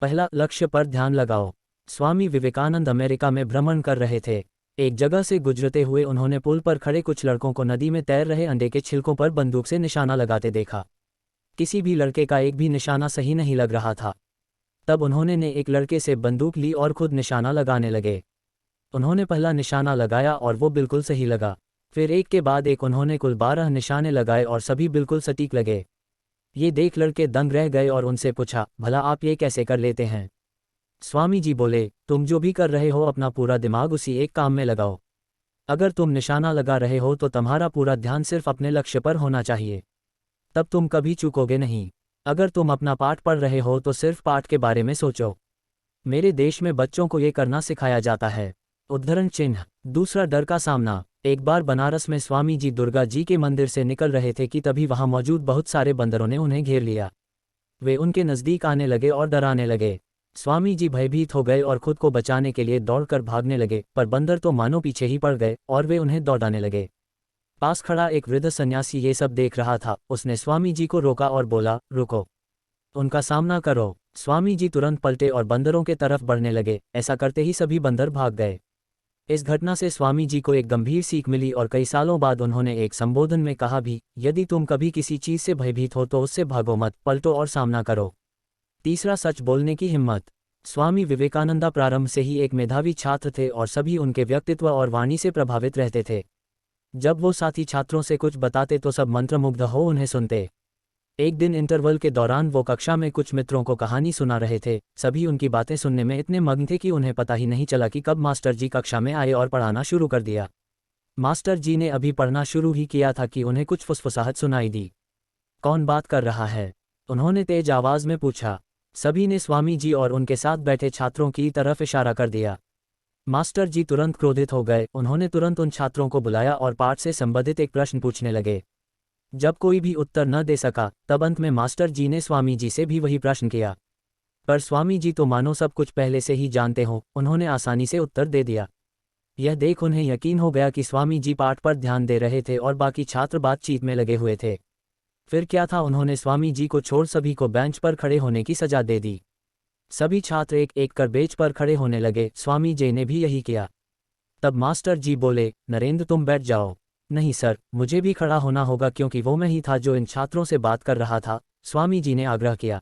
पहला, लक्ष्य पर ध्यान लगाओ। स्वामी विवेकानंद अमेरिका में भ्रमण कर रहे थे। एक जगह से गुजरते हुए उन्होंने पुल पर खड़े कुछ लड़कों को नदी में तैर रहे अंडे के छिलकों पर बंदूक से निशाना लगाते देखा। किसी भी लड़के का एक भी निशाना सही नहीं लग रहा था। तब उन्होंने एक लड़के से बंदूक ली और खुद निशाना लगाने लगे। उन्होंने पहला निशाना लगाया और वो बिल्कुल सही लगा। फिर एक के बाद एक उन्होंने कुल 12 निशाने लगाए और सभी बिल्कुल सटीक लगे। ये देख लड़के दंग रह गए और उनसे पूछा, भला आप ये कैसे कर लेते हैं? स्वामी जी बोले, तुम जो भी कर रहे हो अपना पूरा दिमाग उसी एक काम में लगाओ। अगर तुम निशाना लगा रहे हो तो तुम्हारा पूरा ध्यान सिर्फ अपने लक्ष्य पर होना चाहिए, तब तुम कभी चूकोगे नहीं। अगर तुम अपना पाठ पढ़ रहे हो तो सिर्फ पाठ के बारे में सोचो। मेरे देश में बच्चों को ये करना सिखाया जाता है। उद्धरण चिन्ह। दूसरा, डर का सामना। एक बार बनारस में स्वामी जी दुर्गा जी के मंदिर से निकल रहे थे कि तभी वहां मौजूद बहुत सारे बंदरों ने उन्हें घेर लिया। वे उनके नज़दीक आने लगे और डराने लगे। स्वामी जी भयभीत हो गए और खुद को बचाने के लिए दौड़कर भागने लगे, पर बंदर तो मानो पीछे ही पड़ गए और वे उन्हें दौड़ाने लगे। पास खड़ा एक वृद्ध सन्यासी ये सब देख रहा था। उसने स्वामी जी को रोका और बोला, रुको, उनका सामना करो। स्वामी जी तुरंत पलटे और बंदरों के तरफ बढ़ने लगे। ऐसा करते ही सभी बंदर भाग गए। इस घटना से स्वामी जी को एक गंभीर सीख मिली और कई सालों बाद उन्होंने एक संबोधन में कहा भी, यदि तुम कभी किसी चीज से भयभीत हो तो उससे भागो मत, पलटो और सामना करो। तीसरा, सच बोलने की हिम्मत। स्वामी विवेकानंदा प्रारंभ से ही एक मेधावी छात्र थे और सभी उनके व्यक्तित्व और वाणी से प्रभावित रहते थे। जब वो साथी छात्रों से कुछ बताते तो सब मंत्रमुग्ध हो उन्हें सुनते। एक दिन इंटरवल के दौरान वो कक्षा में कुछ मित्रों को कहानी सुना रहे थे। सभी उनकी बातें सुनने में इतने मग्न थे कि उन्हें पता ही नहीं चला कि कब मास्टर जी कक्षा में आए और पढ़ाना शुरू कर दिया। मास्टर जी ने अभी पढ़ना शुरू ही किया था कि उन्हें कुछ फुसफुसाहट सुनाई दी। कौन बात कर रहा है? उन्होंने तेज आवाज में पूछा। सभी ने स्वामी जी और उनके साथ बैठे छात्रों की तरफ इशारा कर दिया। मास्टर जी तुरंत क्रोधित हो गए। उन्होंने तुरंत उन छात्रों को बुलाया और पाठ से संबंधित एक प्रश्न पूछने लगे। जब कोई भी उत्तर न दे सका तब अंत में मास्टर जी ने स्वामी जी से भी वही प्रश्न किया, पर स्वामी जी तो मानो सब कुछ पहले से ही जानते हो, उन्होंने आसानी से उत्तर दे दिया। यह देख उन्हें यकीन हो गया कि स्वामी जी पाठ पर ध्यान दे रहे थे और बाकी छात्र बातचीत में लगे हुए थे। फिर क्या था, उन्होंने स्वामी जी को छोड़ सभी को बेंच पर खड़े होने की सजा दे दी। सभी छात्र एक एक कर बेंच पर खड़े होने लगे। स्वामी जी ने भी यही किया। तब मास्टर जी बोले, नरेंद्र तुम बैठ जाओ। नहीं सर, मुझे भी खड़ा होना होगा क्योंकि वो मैं ही था जो इन छात्रों से बात कर रहा था, स्वामी जी ने आग्रह किया।